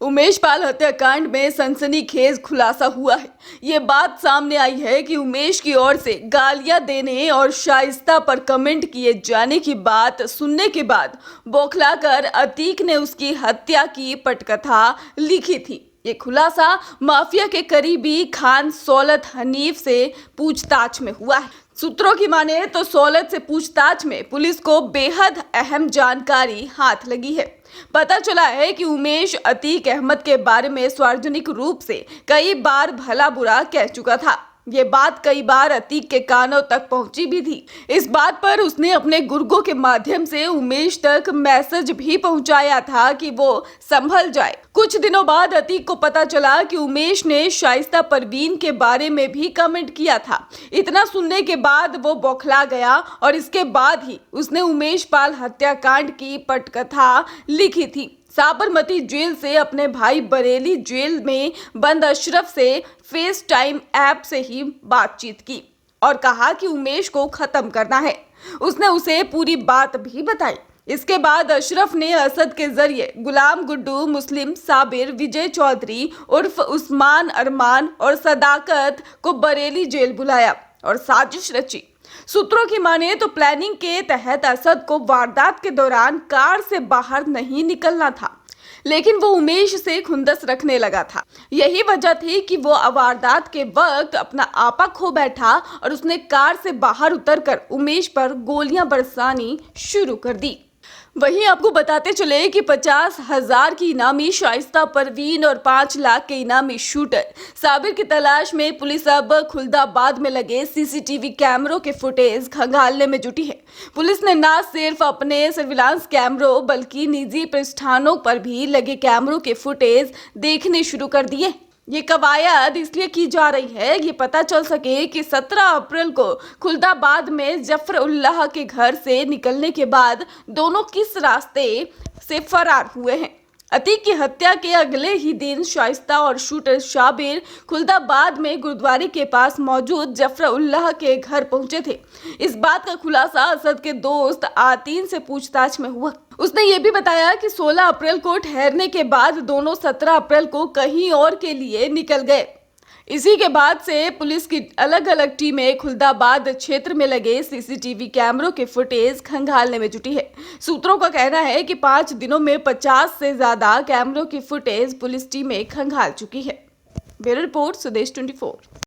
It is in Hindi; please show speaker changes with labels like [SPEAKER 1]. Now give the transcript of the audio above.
[SPEAKER 1] उमेश पाल हत्याकांड में सनसनीखेज खुलासा हुआ है। ये बात सामने आई है कि उमेश की ओर से गालियां देने और शाइस्ता पर कमेंट किए जाने की बात सुनने के बाद बौखलाकर अतीक ने उसकी हत्या की पटकथा लिखी थी। ये खुलासा माफिया के करीबी खान सौलत हनीफ से पूछताछ में हुआ है। सूत्रों की माने तो सौलत से पूछताछ में पुलिस को बेहद अहम जानकारी हाथ लगी है। पता चला है कि उमेश अतीक अहमद के बारे में सार्वजनिक रूप से कई बार भला बुरा कह चुका था। ये बात कई बार अतीक के कानों तक पहुंची भी थी। इस बात पर उसने अपने गुर्गों के माध्यम से उमेश तक मैसेज भी पहुंचाया था कि वो संभल जाए। कुछ दिनों बाद अतीक को पता चला कि उमेश ने शाइस्ता परवीन के बारे में भी कमेंट किया था। इतना सुनने के बाद वो बौखला गया और इसके बाद ही उसने उमेश पाल हत्याकांड की पटकथा लिखी थी। साबरमती जेल से अपने भाई बरेली जेल में बंद अशरफ से फेस टाइम ऐप से ही बातचीत की और कहा कि उमेश को खत्म करना है। उसने उसे पूरी बात भी बताई। इसके बाद अशरफ ने असद के जरिए गुलाम गुड्डू, मुस्लिम साबिर, विजय चौधरी उर्फ उस्मान अरमान और सदाकत को बरेली जेल बुलाया और साजिश रची। सूत्रों की माने तो प्लानिंग के तहत असद को वारदात के दौरान कार से बाहर नहीं निकलना था, लेकिन वो उमेश से खुंदस रखने लगा था। यही वजह थी कि वो वारदात के वक्त अपना आपा खो बैठा और उसने कार से बाहर उतरकर उमेश पर गोलियां बरसानी शुरू कर दी। वहीं आपको बताते चले कि 50,000 की इनामी शाइस्ता परवीन और 5 लाख के इनामी शूटर साबिर की तलाश में पुलिस अब खुलदाबाद में लगे सीसीटीवी कैमरों के फुटेज खंगालने में जुटी है। पुलिस ने न सिर्फ अपने सर्विलांस कैमरों बल्कि निजी प्रतिष्ठानों पर भी लगे कैमरों के फुटेज देखने शुरू कर दिए। ये कवायद इसलिए की जा रही है ये पता चल सके कि 17 अप्रैल को खुलदाबाद में जफरुल्लाह के घर से निकलने के बाद दोनों किस रास्ते से फरार हुए हैं। अतीक की हत्या के अगले ही दिन शाइस्ता और शूटर शाबिर खुलदाबाद में गुरुद्वारे के पास मौजूद जफरुल्लाह के घर पहुंचे थे। इस बात का खुलासा असद के दोस्त आतीन से पूछताछ में हुआ। उसने ये भी बताया कि 16 अप्रैल को ठहरने के बाद दोनों 17 अप्रैल को कहीं और के लिए निकल गए। इसी के बाद से पुलिस की अलग अलग टीमें खुलदाबाद क्षेत्र में लगे सीसीटीवी कैमरों के फुटेज खंगालने में जुटी है। सूत्रों का कहना है कि 5 दिनों में 50 से ज्यादा कैमरों की फुटेज पुलिस टीमें खंगाल चुकी है। ब्यूरो रिपोर्ट, स्वदेश 24।